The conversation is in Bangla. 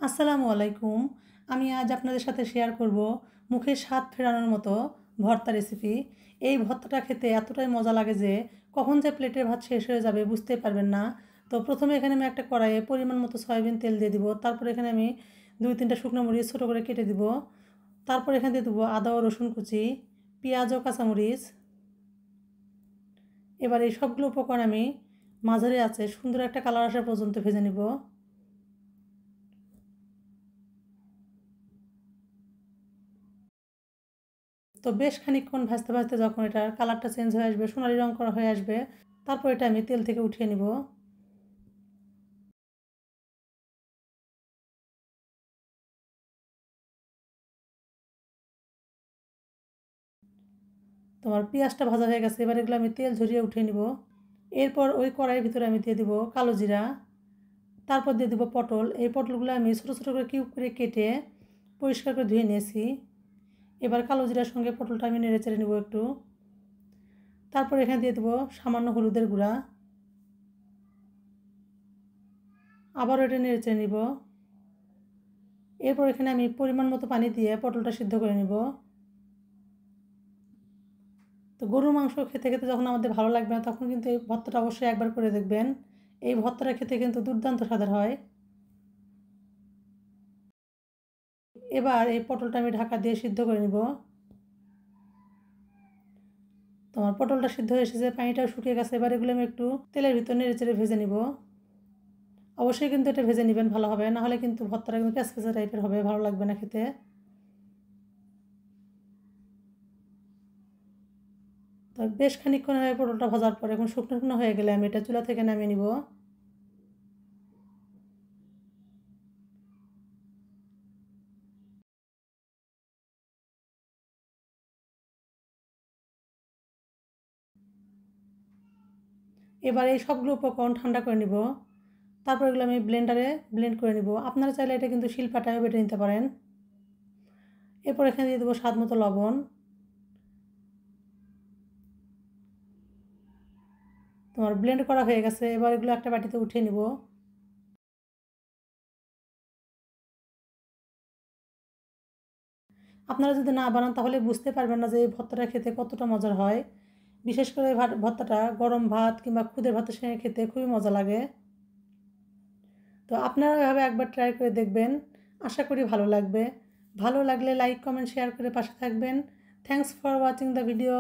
আসসালামু আলাইকুম। আমি আজ আপনাদের সাথে শেয়ার করব মুখে স্বাদ ফেরানোর মতো ভর্তা রেসিপি। এই ভর্তাটা খেতে এতটাই মজা লাগে যে কখন যে প্লেটের ভাত শেষ হয়ে যাবে বুঝতেই পারবেন না। তো প্রথমে এখানে আমি একটা কড়াইয়ে পরিমাণ মতো সয়াবিন তেল দিয়ে দিব। তারপর এখানে আমি 2-3টা শুকনো মরিচ ছোটো করে কেটে দিব। তারপর এখানে দিয়ে দেবো আদা ও রসুন কুচি, পেঁয়াজ ও কাঁচামরিচ। এবার এই সবগুলো উপকরণ আমি মাঝারি আঁচে সুন্দর একটা কালার আসা পর্যন্ত ভেজে নিব। তো বেশ খানিকক্ষণ ভাজতে ভাজতে যখন এটার কালারটা চেঞ্জ হয়ে আসবে, সোনালি রং করা হয়ে আসবে, তারপর এটা আমি তেল থেকে উঠিয়ে নিব। তোমার পেঁয়াজটা ভাজা হয়ে গেছে, এবার এগুলো আমি তেল ঝরিয়ে উঠিয়ে নিব। এরপর ওই কড়াইয়ের ভিতরে আমি দিয়ে দিব কালো জিরা, তারপর দিয়ে দিব পটল। এই পটলগুলো আমি ছোটো ছোটো করে কিউব করে কেটে পরিষ্কার করে ধুয়ে নিয়েছি। এবার কালো জিরার সঙ্গে পটলটা আমি নেড়ে চেড়ে নেব একটু। তারপর এখানে দিয়ে দেবো সামান্য হলুদের গুঁড়া, আবারও এটা নেড়ে চেড়ে নিব। এরপর এখানে আমি পরিমাণ মতো পানি দিয়ে পটলটা সিদ্ধ করে নেব। তো গরুর মাংস খেতে খেতে যখন আমাদের ভালো লাগবে না, তখন কিন্তু এই ভর্তাটা অবশ্যই একবার করে দেখবেন। এই ভর্তাটা খেতে কিন্তু দুর্দান্ত স্বাদের হয়। এবার এই পটলটা আমি ঢাকা দিয়ে সিদ্ধ করে নিব। তোমার পটলটা সিদ্ধ হয়ে এসেছে, পানিটাও শুকিয়ে গেছে। এবার এগুলো আমি একটু তেলের ভিতর নেড়ে চেড়ে ভেজে নিব। অবশ্যই কিন্তু এটা ভেজে নেবেন ভালো হবে, নাহলে কিন্তু ভর্তাটা কিন্তু প্যাঁচপ্যাঁচা টাইপের হবে, ভালো লাগবে না খেতে। তো বেশ খানিকক্ষণ হয়ে পটলটা ভাজার পর এখন শুকনো শুকনো হয়ে গেলে আমি এটা চুলা থেকে নামিয়ে নিব। এবার এই সবগুলো উপকরণ ঠান্ডা করে নিব। তারপর এগুলো আমি ব্লেন্ডারে ব্লেন্ড করে নিব। আপনারা চাইলে এটা কিন্তু শিলপাটায়ও বেটে নিতে পারেন। এরপর এখানে দিয়ে দেবো স্বাদ মতো লবণ। তোমার ব্লেন্ড করা হয়ে গেছে, এবার এগুলো একটা বাটিতে উঠিয়ে নিব। আপনারা যদি না বানান তাহলে বুঝতে পারবেন না যে এই ভর্তাটা খেতে কতটা মজার হয়। বিশেষ করে ভর্তাটা গরম ভাত কিংবা খুদের ভাতের সঙ্গে খেতে খুবই মজা লাগে। তো আপনারা এভাবে একবার ট্রাই করে দেখবেন, আশা করি ভালো লাগবে। ভালো লাগলে লাইক কমেন্ট শেয়ার করে পাশে থাকবেন। Thanks for watching the video.